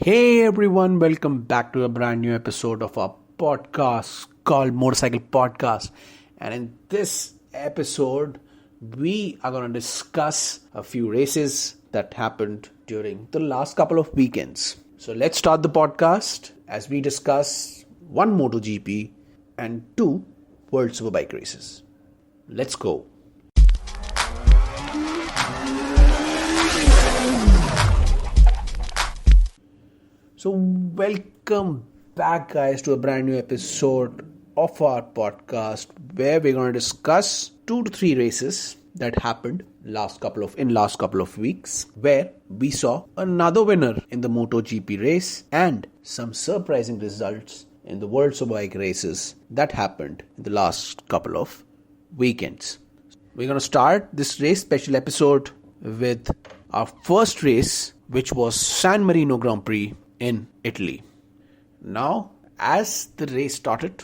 Hey everyone, welcome back to a brand new episode of our podcast called Motorcycle Podcast. And in this episode, we are going to discuss a few races that happened during the last couple of weekends. So let's start the podcast as we discuss one MotoGP and two World Superbike races. Let's go. So welcome back guys to a brand new episode of our podcast where we're going to discuss 2 to 3 races that happened last couple of weeks, where we saw another winner in the MotoGP race and some surprising results in the World Superbike races that happened in the last couple of weekends. We're going to start this race special episode with our first race, which was San Marino Grand Prix in Italy. Now, as the race started,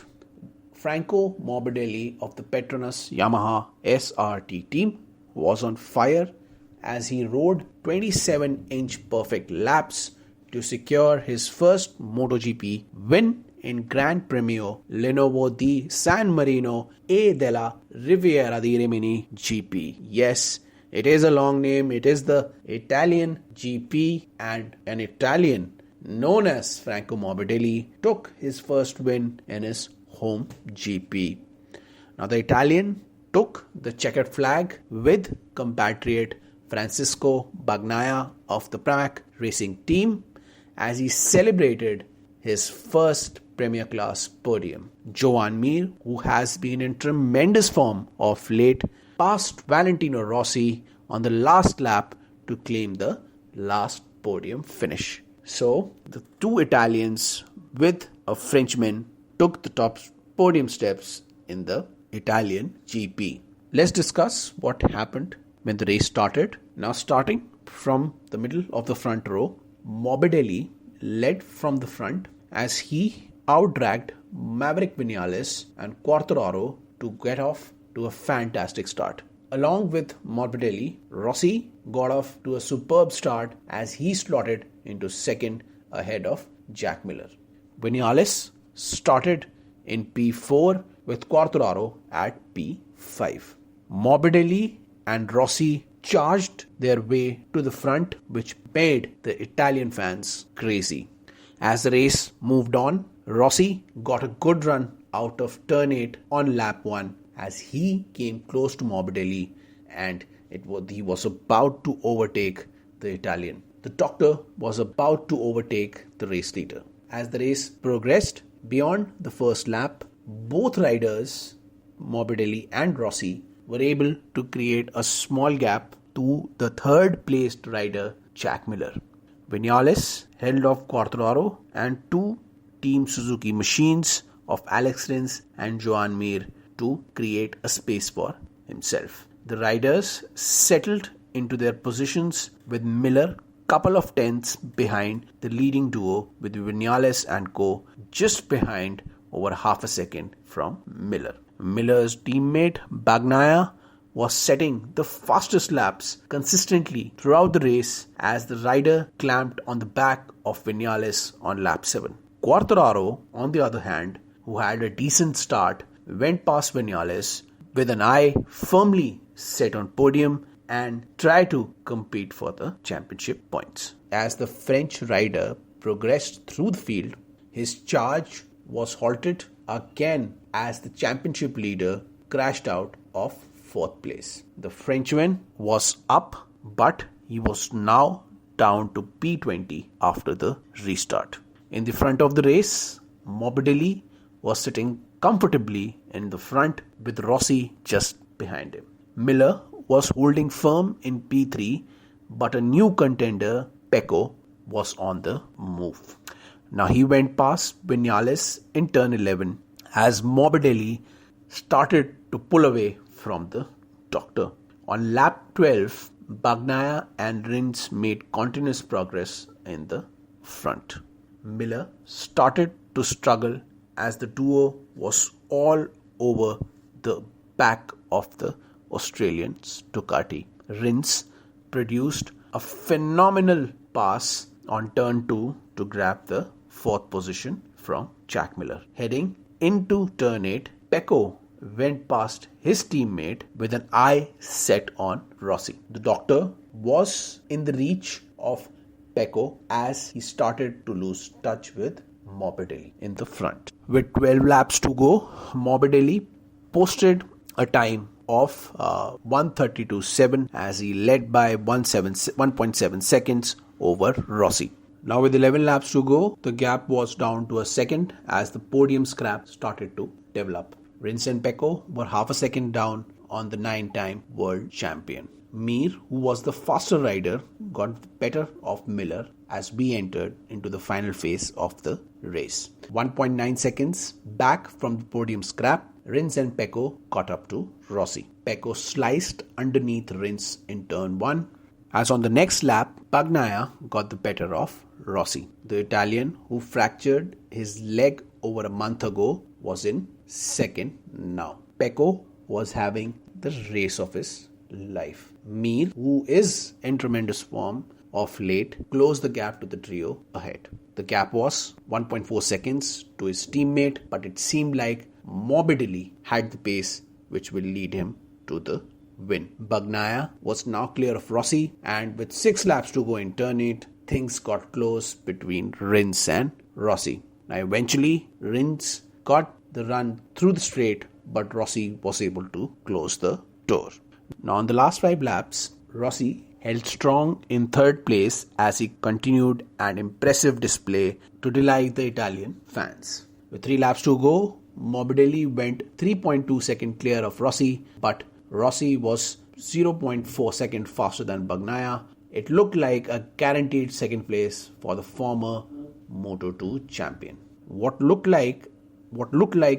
Franco Morbidelli of the Petronas Yamaha SRT team was on fire as he rode 27-inch perfect laps to secure his first MotoGP win in Gran Premio Lenovo di San Marino e della Riviera di Rimini GP. Yes, it is a long name. It is the Italian GP, and an Italian known as Franco Morbidelli took his first win in his home GP. Now the Italian took the checkered flag with compatriot Francisco Bagnaia of the Prix racing team as he celebrated his first Premier Class podium. Joan Mir, who has been in tremendous form of late, passed Valentino Rossi on the last lap to claim the last podium finish. So, the two Italians with a Frenchman took the top podium steps in the Italian GP. Let's discuss what happened when the race started. Now, starting from the middle of the front row, Morbidelli led from the front as he outdragged Maverick Vinales and Quartararo to get off to a fantastic start. Along with Morbidelli, Rossi got off to a superb start as he slotted into second ahead of Jack Miller. Vinales started in P4 with Quartararo at P5. Morbidelli and Rossi charged their way to the front, which made the Italian fans crazy. As the race moved on, Rossi got a good run out of turn 8 on lap 1 as he came close to Morbidelli and he was about to overtake the Italian. The doctor was about to overtake the race leader. As the race progressed beyond the first lap, both riders, Morbidelli and Rossi, were able to create a small gap to the third placed rider, Jack Miller. Vinales held off Quartararo and two Team Suzuki machines of Alex Rins and Joan Mir to create a space for himself. The riders settled into their positions with Miller couple of tenths behind the leading duo, with Vinales and co just behind over half a second from Miller. Miller's teammate Bagnaia was setting the fastest laps consistently throughout the race as the rider clamped on the back of Vinales on lap 7. Quartararo, on the other hand, who had a decent start, went past Vinales with an eye firmly set on podium and tried to compete for the championship points. As the French rider progressed through the field, his charge was halted again as the championship leader crashed out of 4th place. The Frenchman was up, but he was now down to P20 after the restart. In the front of the race, Morbidelli was sitting comfortably in the front with Rossi just behind him. Miller was holding firm in P3, but a new contender, Pecco, was on the move. Now he went past Vinales in turn 11 as Morbidelli started to pull away from the doctor. On lap 12, Bagnaia and Rins made continuous progress in the front. Miller started to struggle as the duo was all over the back of the Australians Ducati. Rins produced a phenomenal pass on turn 2 to grab the 4th position from Jack Miller. Heading into turn 8, Pecco went past his teammate with an eye set on Rossi. The doctor was in the reach of Pecco as he started to lose touch with Morbidelli in the front. With 12 laps to go, Morbidelli posted a time of 1:32.7 as he led by 1.7 seconds over Rossi. Now with 11 laps to go, the gap was down to a second as the podium scrap started to develop. Rins and Pecco were half a second down on the 9-time world champion. Mir, who was the faster rider, got the better of Miller as we entered into the final phase of the race. 1.9 seconds back from the podium scrap, Rins and Pecco caught up to Rossi. Pecco sliced underneath Rins in turn 1. As on the next lap, Bagnaia got the better of Rossi. The Italian, who fractured his leg over a month ago, was in second now. Pecco was having the race of his life. Mir, who is in tremendous form of late, closed the gap to the trio ahead. The gap was 1.4 seconds to his teammate, but it seemed like Morbidelli had the pace which will lead him to the win. Bagnaia was now clear of Rossi, and with 6 laps to go in turn 8, things got close between Rins and Rossi. Now eventually, Rins got the run through the straight, but Rossi was able to close the door. Now on the last 5 laps, Rossi held strong in third place as he continued an impressive display to delight the Italian fans. With 3 laps to go, Morbidelli went 3.2 seconds clear of Rossi, but Rossi was 0.4 seconds faster than Bagnaia. It looked like a guaranteed second place for the former Moto2 champion. What looked like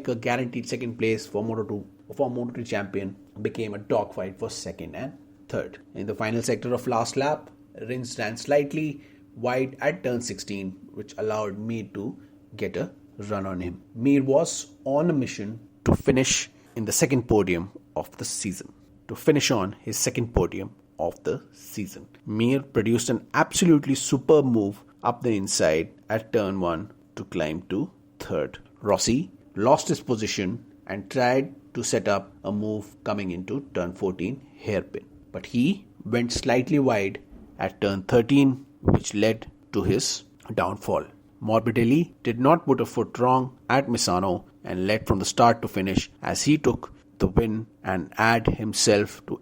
a guaranteed second place for Moto2 champion became a dogfight for second and third. In the final sector of last lap, Rins ran slightly wide at turn 16, which allowed Mir to get a run on him. Mir was on a mission to finish in the second podium of the season. Mir produced an absolutely superb move up the inside at turn 1 to climb to third. Rossi lost his position and tried to set up a move coming into turn 14 hairpin, but he went slightly wide at turn 13, which led to his downfall. Morbidelli did not put a foot wrong at Misano and led from the start to finish as he took the win and added himself to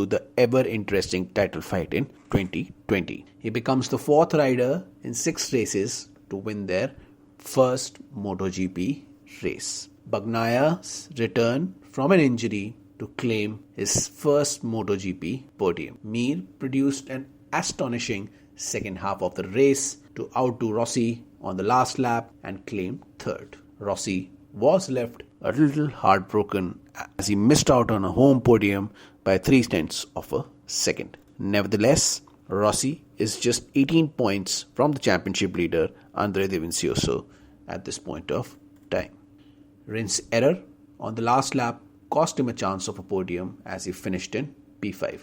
the ever interesting title fight in 2020. He becomes the 4th rider in 6 races to win their first MotoGP race. Bagnaia's return from an injury to claim his first MotoGP podium. Mir produced an astonishing second half of the race to outdo Rossi on the last lap and claim third. Rossi was left a little heartbroken as he missed out on a home podium by 0.3 of a second. Nevertheless, Rossi is just 18 points from the championship leader Andrea Dovizioso at this point of time. Rins' error on the last lap cost him a chance of a podium as he finished in P5.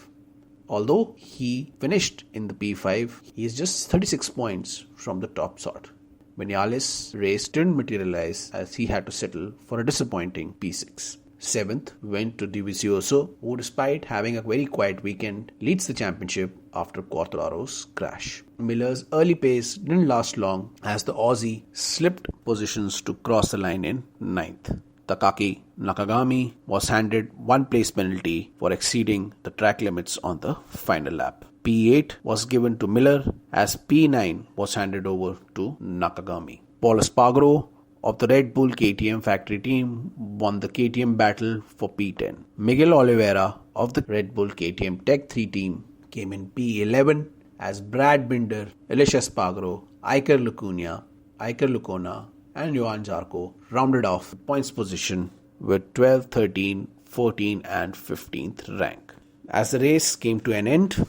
Although he finished in the P5, he is just 36 points from the top sort. Vinales' race didn't materialize as he had to settle for a disappointing P6. 7th went to Dovizioso, who despite having a very quiet weekend, leads the championship after Quartararo's crash. Miller's early pace didn't last long as the Aussie slipped positions to cross the line in 9th. Takaki Nakagami was handed 1 place penalty for exceeding the track limits on the final lap. P8 was given to Miller as P9 was handed over to Nakagami. Paul Espargaro of the Red Bull KTM factory team won the KTM battle for P10. Miguel Oliveira of the Red Bull KTM Tech 3 team came in P11 as Brad Binder, Elisha Espargaro, Iker Lecuona and Johan Zarco rounded off the points position with 12, 13, 14 and 15th rank. As the race came to an end,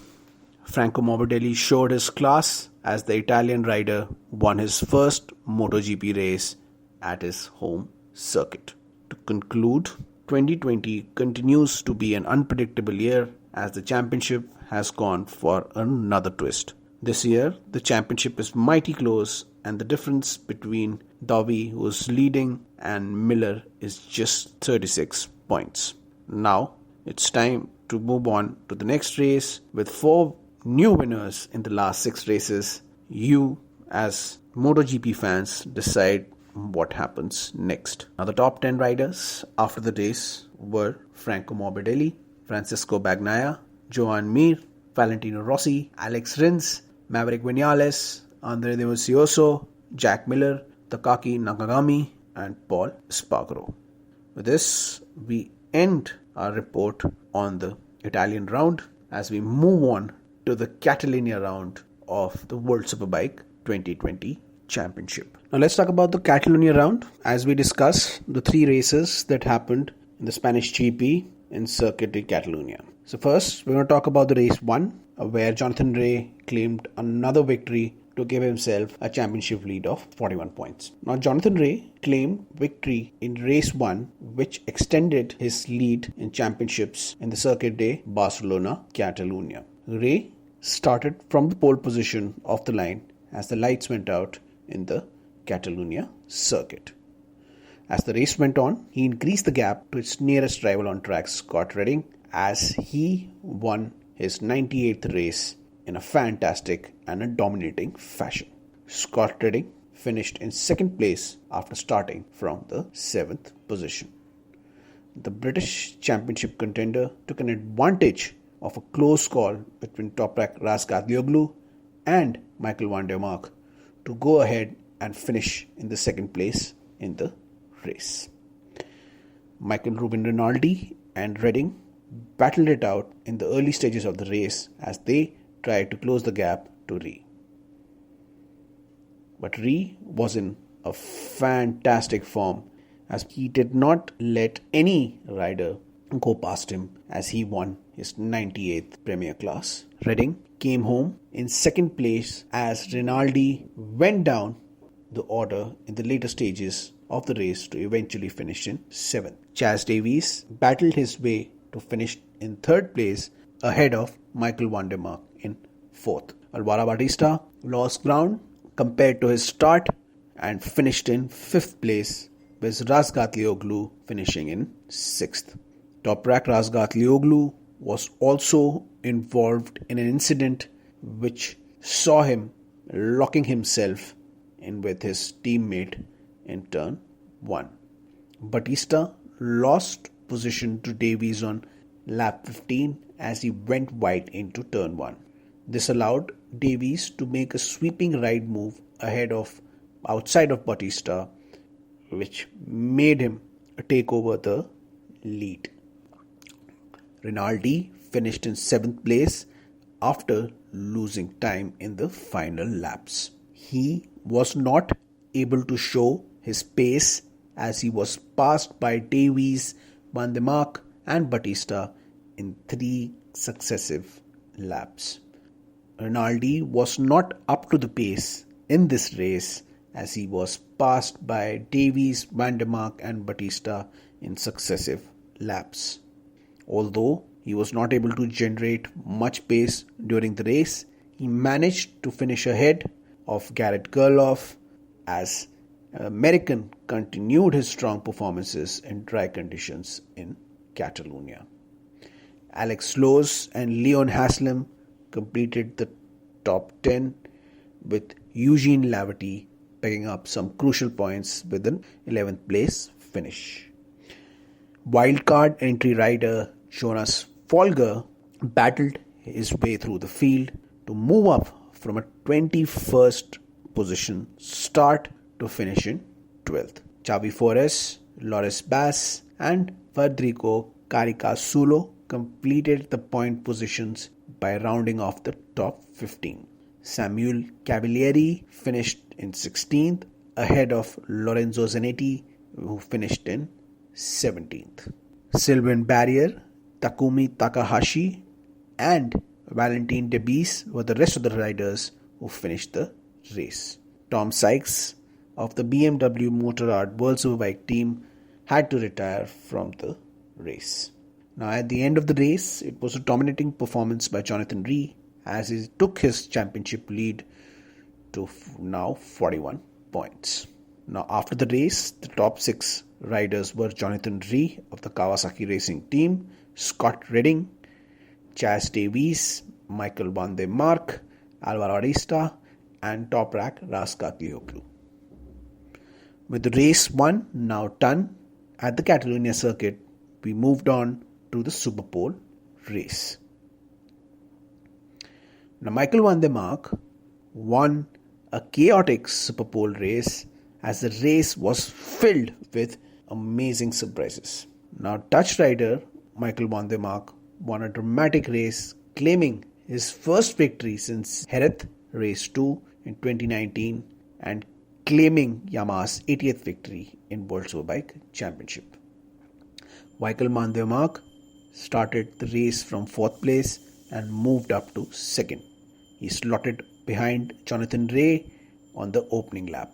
Franco Morbidelli showed his class as the Italian rider won his first MotoGP race at his home circuit. To conclude, 2020 continues to be an unpredictable year as the championship has gone for another twist. This year, the championship is mighty close, and the difference between Dowie, who is leading, and Miller is just 36 points. Now, it's time to move on to the next race with 4 new winners in the last 6 races. You, as MotoGP fans, decide what happens next. Now, the top 10 riders after the race were Franco Morbidelli, Francisco Bagnaia, Joan Mir, Valentino Rossi, Alex Rins, Maverick Vinales, Andre Dovizioso, Jack Miller, Takaki Nakagami, and Paul Espargaro. With this, we end our report on the Italian round as we move on to the Catalunya round of the World Superbike 2020 Championship. Now let's talk about the Catalunya round as we discuss the 3 races that happened in the Spanish GP in Circuit de Catalunya. So first, we're going to talk about the race 1, where Jonathan Rea claimed another victory to give himself a championship lead of 41 points. Now, Jonathan Rea claimed victory in race 1, which extended his lead in championships in the Circuit de Barcelona, Catalunya. Rea started from the pole position of the line as the lights went out in the Catalunya circuit. As the race went on, he increased the gap to its nearest rival on track, Scott Redding, as he won his 98th race in a fantastic and a dominating fashion. Scott Redding finished in 2nd place after starting from the 7th position. The British Championship contender took an advantage of a close call between Toprak Razgatlioglu and Michael van der Mark to go ahead and finish in the 2nd place in the race. Michael Ruben Rinaldi and Redding battled it out in the early stages of the race as they tried to close the gap to Rea. But Rea was in a fantastic form as he did not let any rider go past him as he won his 98th Premier Class. Redding came home in 2nd place as Rinaldi went down the order in the later stages of the race to eventually finish in 7th. Chaz Davies battled his way to finish in 3rd place ahead of Michael van der Mark in 4th. Alvaro Bautista lost ground compared to his start and finished in 5th place, with Razgatlioglu finishing in 6th. Toprak Razgatlioglu was also involved in an incident which saw him locking himself in with his teammate in turn 1. Bautista lost position to Davies on lap 15 as he went wide into turn 1. This allowed Davies to make a sweeping ride move outside of Bautista, which made him take over the lead. Rinaldi finished in 7th place after losing time in the final laps. He was not able to show his pace as he was passed by Davies, Van der Mark and Bautista in 3 successive laps. Rinaldi was not up to the pace in this race as he was passed by Davies, Van der Mark and Bautista in successive laps. Although he was not able to generate much pace during the race, he managed to finish ahead of Garrett Gerloff as American continued his strong performances in dry conditions in Catalunya. Alex Lowe's and Leon Haslam completed the top 10, with Eugene Laverty picking up some crucial points with an 11th place finish. Wildcard entry rider Jonas Folger battled his way through the field to move up from a 21st position start to finish in 12th. Xavi Forés, Loris Bass and Federico Caricasulo completed the point positions by rounding off the top 15. Samuel Cavalieri finished in 16th ahead of Lorenzo Zanetti, who finished in 17th. Sylvain Barrier, Takumi Takahashi and Valentin Debis were the rest of the riders who finished the race. Tom Sykes of the BMW Motorrad World Superbike team had to retire from the race. Now at the end of the race, it was a dominating performance by Jonathan Rea as he took his championship lead to now 41 points. Now, after the race, the top 6 riders were Jonathan Rea of the Kawasaki Racing Team, Scott Redding, Chaz Davies, Michael van der Mark, Alvaro Arista, and Toprak Razgatlioglu. With the race 1 now done at the Catalunya circuit, we moved on to the Superpole race. Now, Michael van der Mark won a chaotic Superpole race as the race was filled with amazing surprises. Now, Dutch rider Michael van der Mark won a dramatic race, claiming his first victory since Jerez Race 2 in 2019 and claiming Yamaha's 80th victory in World Superbike Championship. Michael van der Mark started the race from 4th place and moved up to 2nd. He slotted behind Jonathan Rea on the opening lap.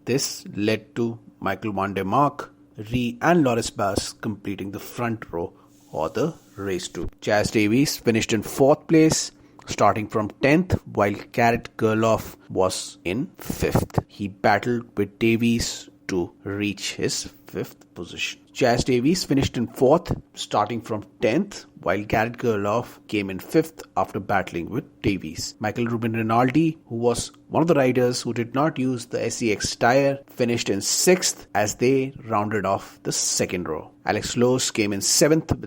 This led to Michael van der Mark, Rea and Loris Baz completing the front row of the race 2. Chaz Davies finished in 4th place, starting from 10th, while Garrett Gerloff was in 5th. He battled with Davies to reach his 5th position. Chaz Davies finished in 4th, starting from 10th, while Garrett Gerloff came in 5th after battling with Davies. Michael Ruben Rinaldi, who was one of the riders who did not use the SEX tyre, finished in 6th as they rounded off the second row. Alex Lowe's came in 7th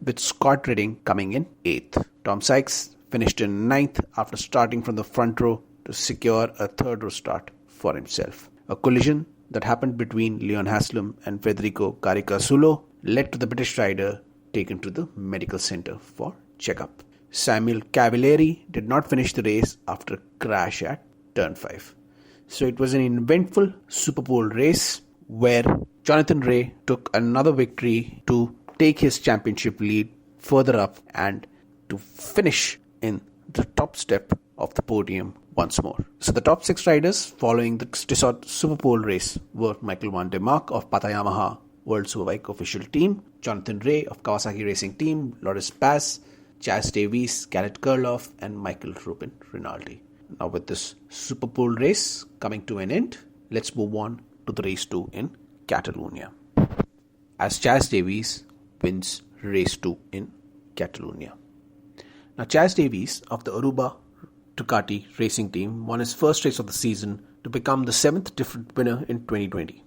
with Scott Redding coming in 8th. Tom Sykes finished in 9th after starting from the front row to secure a third row start for himself. A collision that happened between Leon Haslam and Federico Caricasulo led to the British rider taken to the medical center for checkup. Samuel Cavalieri did not finish the race after a crash at turn 5. So it was an eventful Superpole race where Jonathan Rea took another victory to take his championship lead further up and to finish in the top step of the podium once more. So the top 6 riders following the Tissot Superpole race were Michael van der Mark of Pata Yamaha World Superbike official team, Jonathan Rea of Kawasaki Racing Team, Loris Baz, Chaz Davies, Garrett Gerloff and Michael Ruben Rinaldi. Now with this Superpole race coming to an end, let's move on to the race 2 in Catalunya, as Chaz Davies wins race 2 in Catalunya. Now Chaz Davies of the Aruba Ducati Racing Team won his first race of the season to become the 7th different winner in 2020.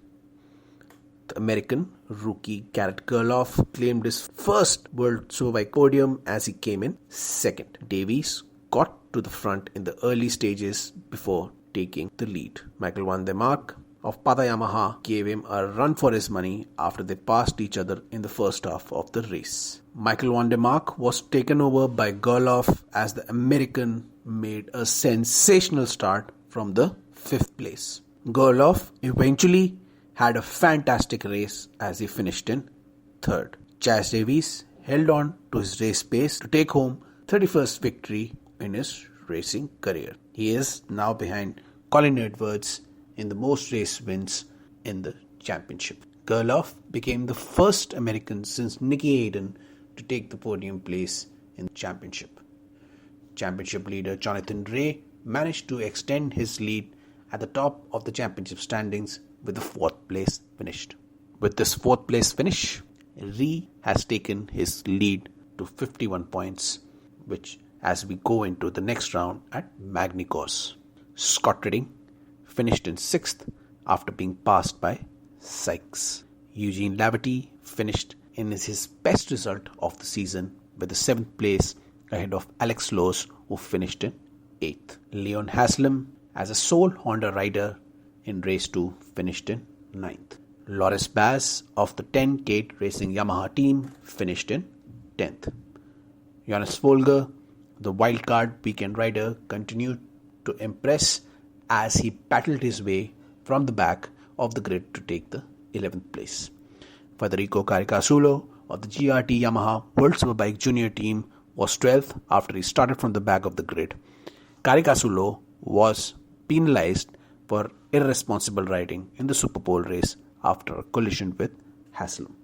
The American rookie Garrett Gerloff claimed his first World Superbike podium as he came in 2nd. Davies got to the front in the early stages before taking the lead. Michael van der Mark of Pata Yamaha gave him a run for his money after they passed each other in the first half of the race. Michael van der Mark was taken over by Gerloff as the American made a sensational start from the 5th place. Gerloff eventually had a fantastic race as he finished in 3rd. Chaz Davies held on to his race pace to take home 31st victory in his racing career. He is now behind Colin Edwards in the most race wins in the championship. Gerloff became the first American since Nicky Hayden to take the podium place in the championship. Championship leader Jonathan Rea managed to extend his lead at the top of the championship standings with the 4th place finished. With this 4th place finish, Rea has taken his lead to 51 points, which as we go into the next round at Magny-Cours. Scott Redding finished in 6th after being passed by Sykes. Eugene Lavity finished in his best result of the season with the 7th place ahead of Alex Lowe's, who finished in 8th. Leon Haslam, as a sole Honda rider in race 2, finished in 9th. Loris Baz of the 10 Kate Racing Yamaha team finished in 10th. Jonas Folger, the wildcard weekend rider, continued to impress as he battled his way from the back of the grid to take the 11th place. Federico Caricasulo of the GRT Yamaha World Superbike Junior team was 12th after he started from the back of the grid. Caricasulo was penalized for irresponsible riding in the Superpole race after a collision with Haslam.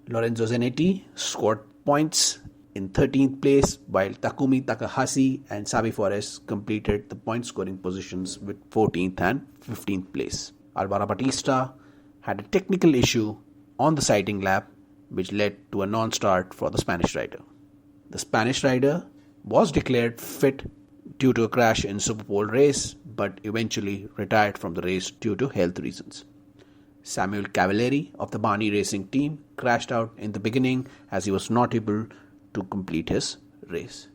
Lorenzo Zanetti scored points in 13th place, while Takumi Takahashi and Sabi Forest completed the point scoring positions with 14th and 15th place. Alvaro Bautista had a technical issue on the sighting lap, which led to a non-start for the Spanish rider. The Spanish rider was declared fit due to a crash in Super Bowl race, but eventually retired from the race due to health reasons. Samuel Cavalieri of the Barney Racing team crashed out in the beginning as he was not able to complete his race.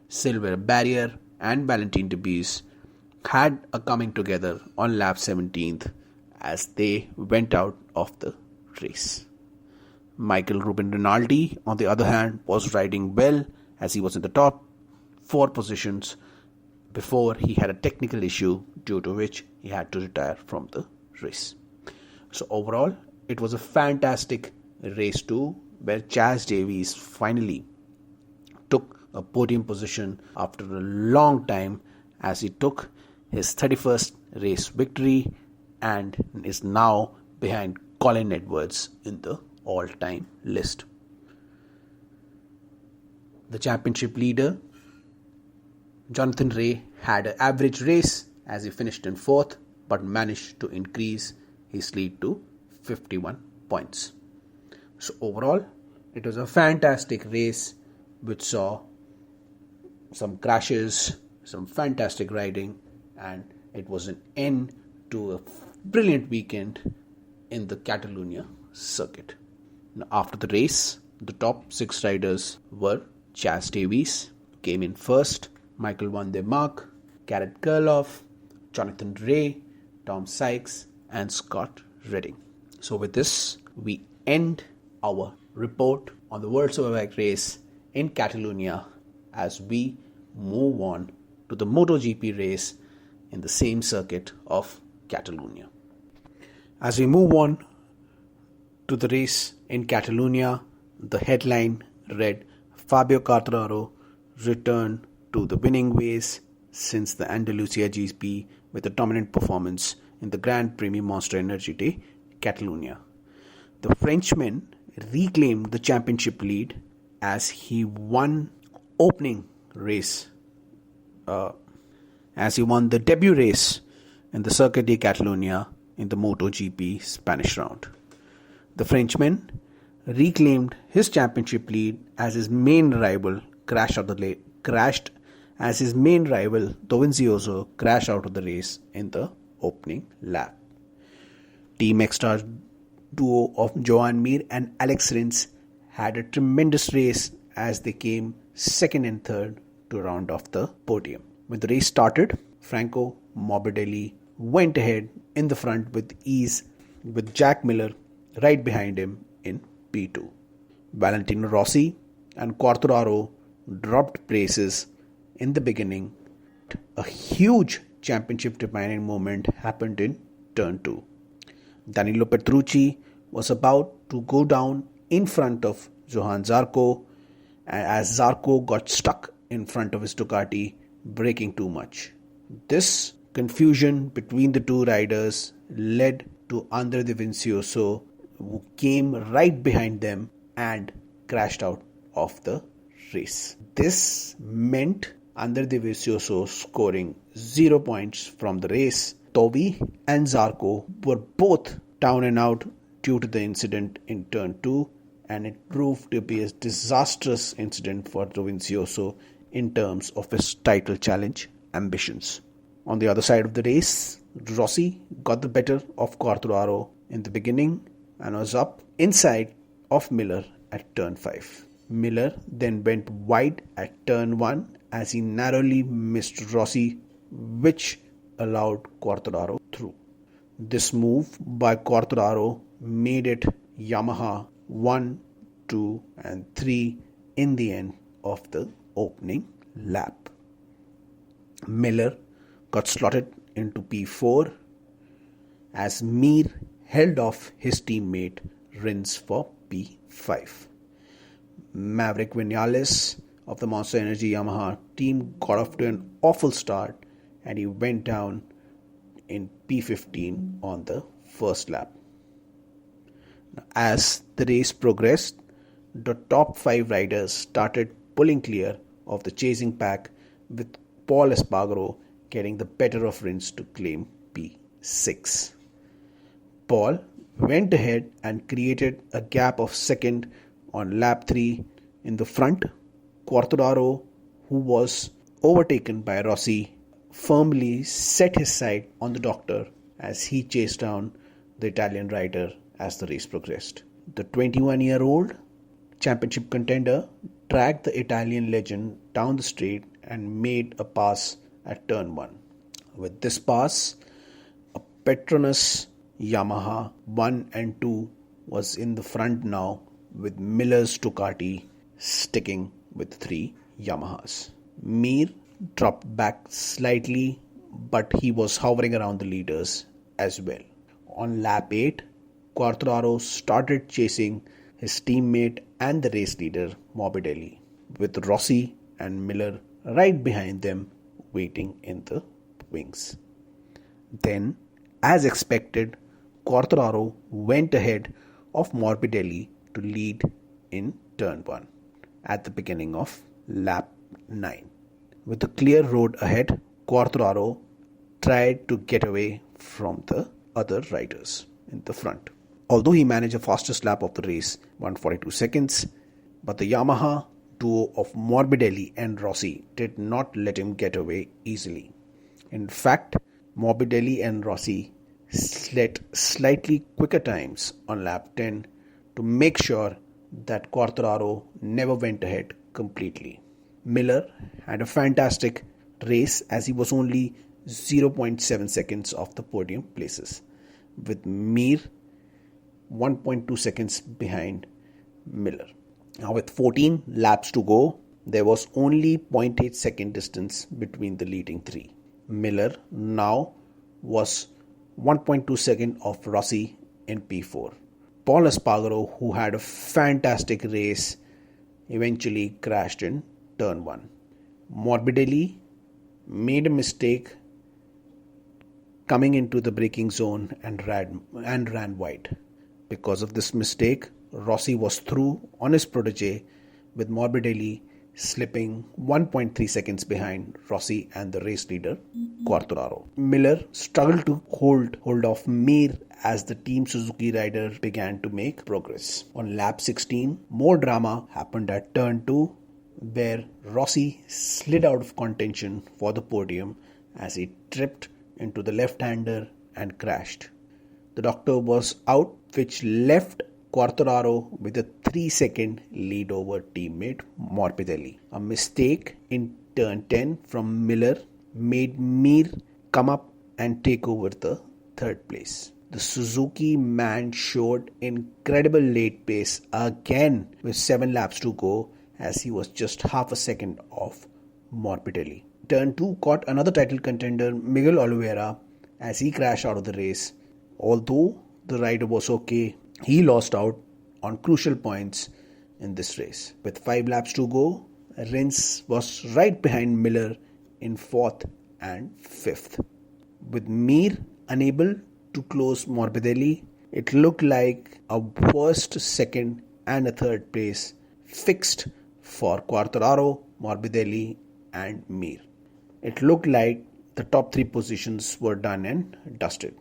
Silver Barrier and Valentino Rossi had a coming together on lap 17th as they went out of the race. Michael Ruben Rinaldi, on the other hand, was riding well as he was in the top 4 positions before he had a technical issue due to which he had to retire from the race. So overall, it was a fantastic race too, where Chaz Davies finally took a podium position after a long time as he took his 31st race victory and is now behind Colin Edwards in the all-time list. The championship leader, Jonathan Rea, had an average race as he finished in 4th but managed to increase his lead to 51 points. So overall, it was a fantastic race which saw some crashes, some fantastic riding, and it was an end to a brilliant weekend in the Catalunya circuit. Now, after the race, the top 6 riders were Chaz Davies, who came in first, Michael van der Mark, Garrett Gerloff, Jonathan Rea, Tom Sykes, and Scott Redding. So with this, we end our report on the World Superbike race in Catalunya as we move on to the MotoGP race in the same circuit of Catalunya. As we move on to the race in Catalunya, the headline read, Fabio Quartararo returned to the winning ways since the Andalusia GP with a dominant performance in the Grand Prix Monster Energy Day, Catalunya. The Frenchman reclaimed the championship lead as he won the debut race in the Circuit de Catalunya in the MotoGP Spanish round. The Frenchman reclaimed his championship lead as his main rival Dovizioso crashed out of the race in the opening lap. Team X-Star duo of Joan Mir and Alex Rins had a tremendous race as they came second and third to round off the podium. When the race started, Franco Morbidelli went ahead in the front with ease, with Jack Miller right behind him in P2. Valentino Rossi and Quartararo dropped places in the beginning. A huge championship-defining moment happened in Turn 2. Danilo Petrucci was about to go down in front of Johann Zarco as Zarco got stuck in front of his Ducati, braking too much. This confusion between the two riders led to Andre Dovizioso, who came right behind them and crashed out of the race. This meant Andre Dovizioso scoring 0 points from the race. Toby and Zarco were both down and out due to the incident in Turn 2, and it proved to be a disastrous incident for Dovizioso in terms of his title challenge ambitions. On the other side of the race, Rossi got the better of Quartararo in the beginning and was up inside of Miller at Turn 5. Miller then went wide at Turn 1 as he narrowly missed Rossi, which allowed Quartararo through. This move by Quartararo made it Yamaha 1, 2 and 3 in the end of the opening lap. Miller got slotted into P4 as Mir held off his teammate Rins for P5. Maverick Vinales of the Monster Energy Yamaha team got off to an awful start and he went down in P15 on the first lap. As the race progressed, the top 5 riders started pulling clear of the chasing pack, with Paul Espargaro getting the better of Rins to claim P6. Paul went ahead and created a gap of second on lap 3 in the front. Quartararo, who was overtaken by Rossi, firmly set his sight on the doctor as he chased down the Italian rider as the race progressed. The 21-year-old championship contender dragged the Italian legend down the straight and made a pass at turn 1. With this pass, a Petronas Yamaha 1 and 2 was in the front now, with Miller's Ducati sticking with 3 Yamahas. Mir dropped back slightly, but he was hovering around the leaders as well. On lap 8, Quartararo started chasing his teammate and the race leader Morbidelli, with Rossi and Miller right behind them waiting in the wings. Then, as expected, Quartararo went ahead of Morbidelli to lead in turn 1 at the beginning of lap 9. With a clear road ahead, Quartararo tried to get away from the other riders in the front. Although he managed the fastest lap of the race, 142 seconds, but the Yamaha duo of Morbidelli and Rossi did not let him get away easily. In fact, Morbidelli and Rossi set slightly quicker times on lap 10 to make sure that Quartararo never went ahead completely. Miller had a fantastic race as he was only 0.7 seconds off the podium places, with Mir 1.2 seconds behind Miller. Now with 14 laps to go, there was only 0.8 second distance between the leading 3. Miller now was 1.2 second off Rossi in P4. Paul Espargaro, who had a fantastic race, eventually crashed in turn 1. Morbidelli made a mistake coming into the braking zone and ran wide. Because of this mistake, Rossi was through on his protege, with Morbidelli slipping 1.3 seconds behind Rossi and the race leader Quartararo. Miller struggled to hold of Mir as the Team Suzuki rider began to make progress. On lap 16, more drama happened at turn 2, where Rossi slid out of contention for the podium as he tripped into the left-hander and crashed. The doctor was out, which left Quartararo with a 3-second lead over teammate Morbidelli. A mistake in turn 10 from Miller made Mir come up and take over the third place. The Suzuki man showed incredible late pace again with 7 laps to go, as he was just half a second off Morbidelli. Turn 2 caught another title contender, Miguel Oliveira, as he crashed out of the race. Although the rider was okay, he lost out on crucial points in this race. With 5 laps to go, Rins was right behind Miller in 4th and 5th. With Mir unable to close Morbidelli, it looked like a worst second and a third place fixed for Quartararo, Morbidelli and Mir. It looked like the top 3 positions were done and dusted.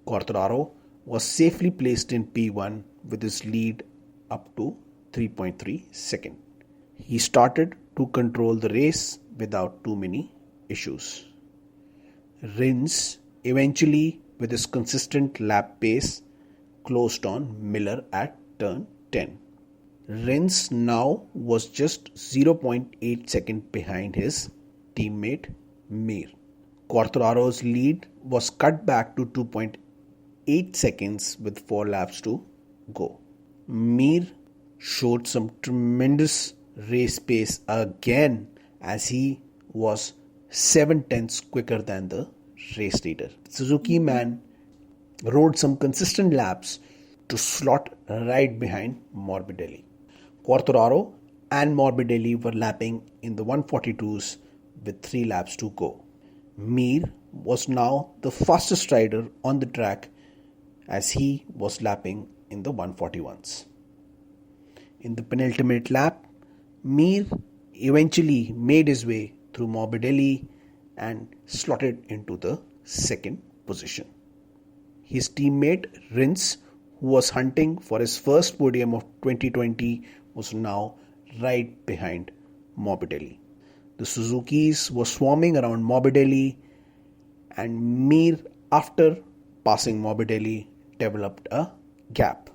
Quartararo was safely placed in P1 with his lead up to 3.3 seconds. He started to control the race without too many issues. Rins eventually, with his consistent lap pace, closed on Miller at turn 10. Rins now was just 0.8 seconds behind his teammate Mir. Quartararo's lead was cut back to 2.8 seconds with 4 laps to go. Mir showed some tremendous race pace again, as he was 0.7 quicker than the race leader. Suzuki man rode some consistent laps to slot right behind Morbidelli. Quartararo and Morbidelli were lapping in the 142s with 3 laps to go. Mir was now the fastest rider on the track, as he was lapping in the 141s. In the penultimate lap, Mir eventually made his way through Morbidelli and slotted into the second position. His teammate Rins, who was hunting for his first podium of 2020, was now right behind Morbidelli. The Suzukis were swarming around Morbidelli, and Mir, after passing Morbidelli, developed a gap.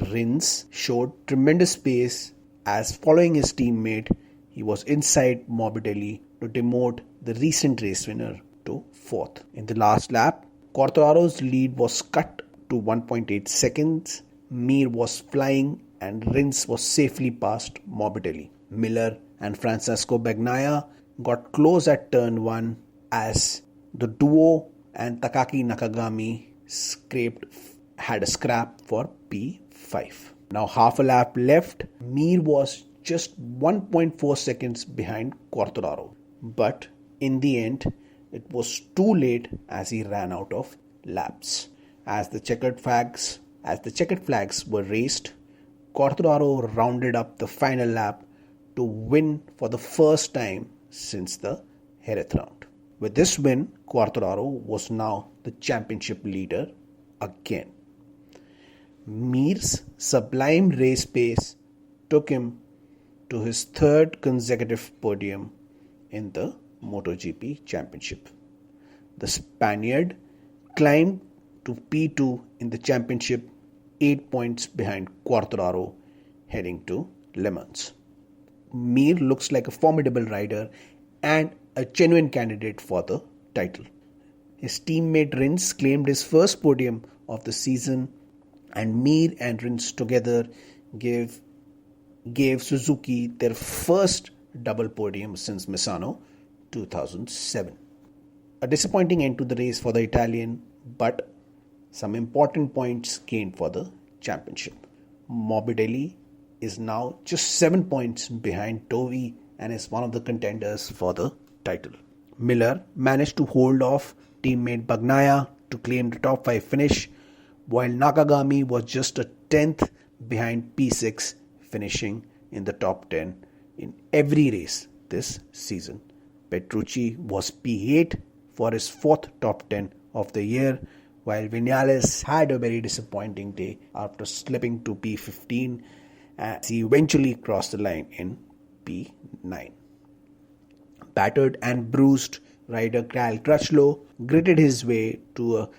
Rins showed tremendous pace as, following his teammate, he was inside Morbidelli to demote the recent race winner to fourth. In the last lap, Quartararo's lead was cut to 1.8 seconds. Mir was flying and Rins was safely past Morbidelli. Miller and Francesco Bagnaia got close at turn 1 as the duo and Takaki Nakagami had a scrap for P5. Now half a lap left. Mir was just 1.4 seconds behind Quartararo. But in the end, it was too late as he ran out of laps. As the checkered flags were raised, Quartararo rounded up the final lap to win for the first time since the Jerez round. With this win, Quartararo was now the championship leader again. Mir's sublime race pace took him to his third consecutive podium in the MotoGP Championship. The Spaniard climbed to P2 in the championship, 8 points behind Quartararo heading to Le Mans. Mir looks like a formidable rider and a genuine candidate for the title. His teammate Rins claimed his first podium of the season, and Mir and Rins together gave Suzuki their first double podium since Misano 2007. A disappointing end to the race for the Italian, but some important points gained for the championship. Morbidelli is now just 7 points behind Dovi and is one of the contenders for the title. Miller managed to hold off teammate Bagnaia to claim the top 5 finish, while Nakagami was just a 10th behind P6, finishing in the top 10 in every race this season. Petrucci was P8 for his 4th top 10 of the year, while Vinales had a very disappointing day after slipping to P15 as he eventually crossed the line in P9. Battered and bruised rider Cal Crutchlow gritted his way to a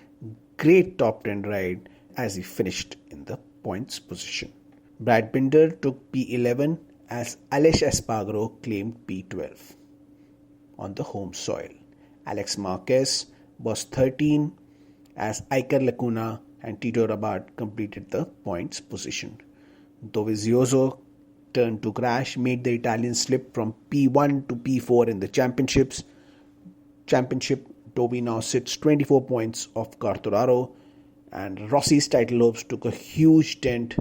great top 10 ride as he finished in the points position. Brad Binder took P11 as Aleix Espargaro claimed P12 on the home soil. Alex Marquez was 13 as Iker Lacuna and Tito Rabat completed the points position. Dovizioso turn to crash made the Italians slip from P1 to P4 in the championship. Dovi now sits 24 points off Quartararo, and Rossi's title hopes took a huge dent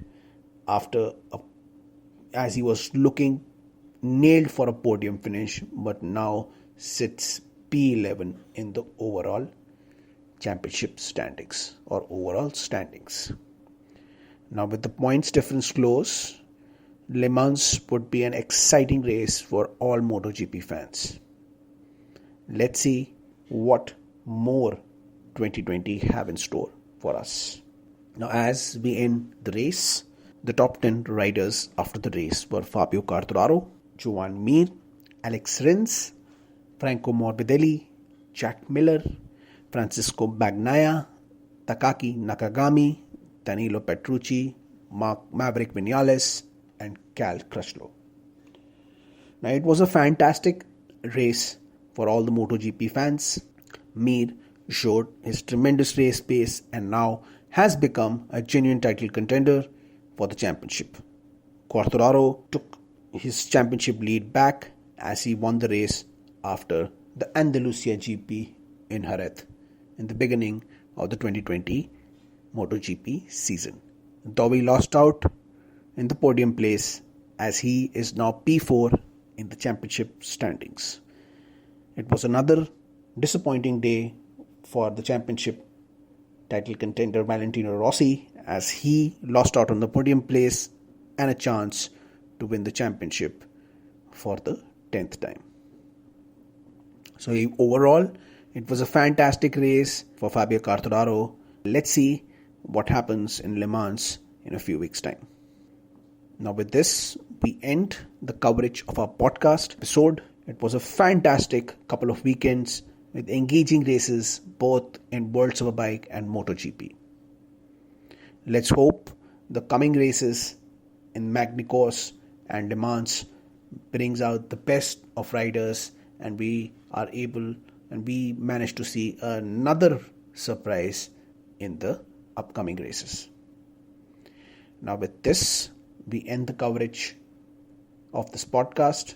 as he was looking nailed for a podium finish, but now sits P11 in the overall championship standings or overall standings. Now with the points difference close, Le Mans would be an exciting race for all MotoGP fans. Let's see what more 2020 have in store for us. Now as we end the race, the top 10 riders after the race were Fabio Quartararo, Joan Mir, Alex Rins, Franco Morbidelli, Jack Miller, Francisco Bagnaia, Takaki Nakagami, Danilo Petrucci, Maverick Vinales, and Cal Crutchlow. Now it was a fantastic race for all the MotoGP fans. Mir showed his tremendous race pace and now has become a genuine title contender for the championship. Quartararo took his championship lead back as he won the race after the Andalusia GP in Jerez in the beginning of the 2020 MotoGP season. Dovi lost out in the podium place as he is now P4 in the championship standings. It was another disappointing day for the championship title contender Valentino Rossi as he lost out on the podium place and a chance to win the championship for the 10th time. So overall, it was a fantastic race for Fabio Quartararo. Let's see what happens in Le Mans in a few weeks' time. Now with this, we end the coverage of our podcast episode. It was a fantastic couple of weekends with engaging races both in World Superbike and MotoGP. Let's hope the coming races in Magny-Cours and Le Mans brings out the best of riders, and we manage to see another surprise in the upcoming races. Now with this, we end the coverage of this podcast.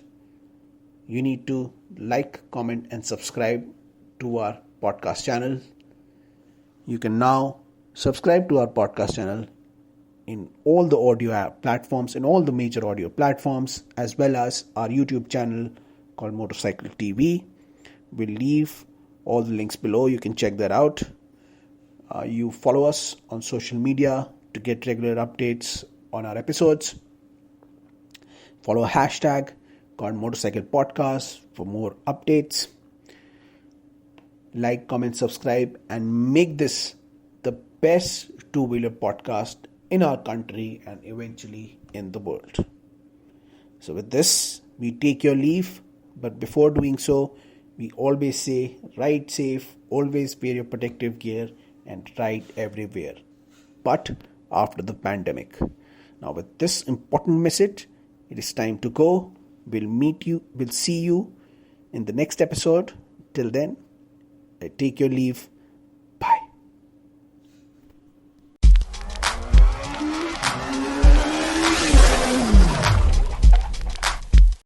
You need to like, comment and subscribe to our podcast channel. You can now subscribe to our podcast channel in all the audio platforms, in all the major audio platforms, as well as our YouTube channel called Motopsychcle TV. We'll leave all the links below. You can check that out. You follow us on social media to get regular updates on our episodes. Follow a hashtag called Motorcycle Podcast for more updates. Like, comment, subscribe, and make this the best two-wheeler podcast in our country and eventually in the world. So with this, we take your leave. But before doing so, we always say, ride safe, always wear your protective gear, and ride everywhere. But after the pandemic. Now with this important message, it is time to go. We'll see you in the next episode. Till then, take your leave.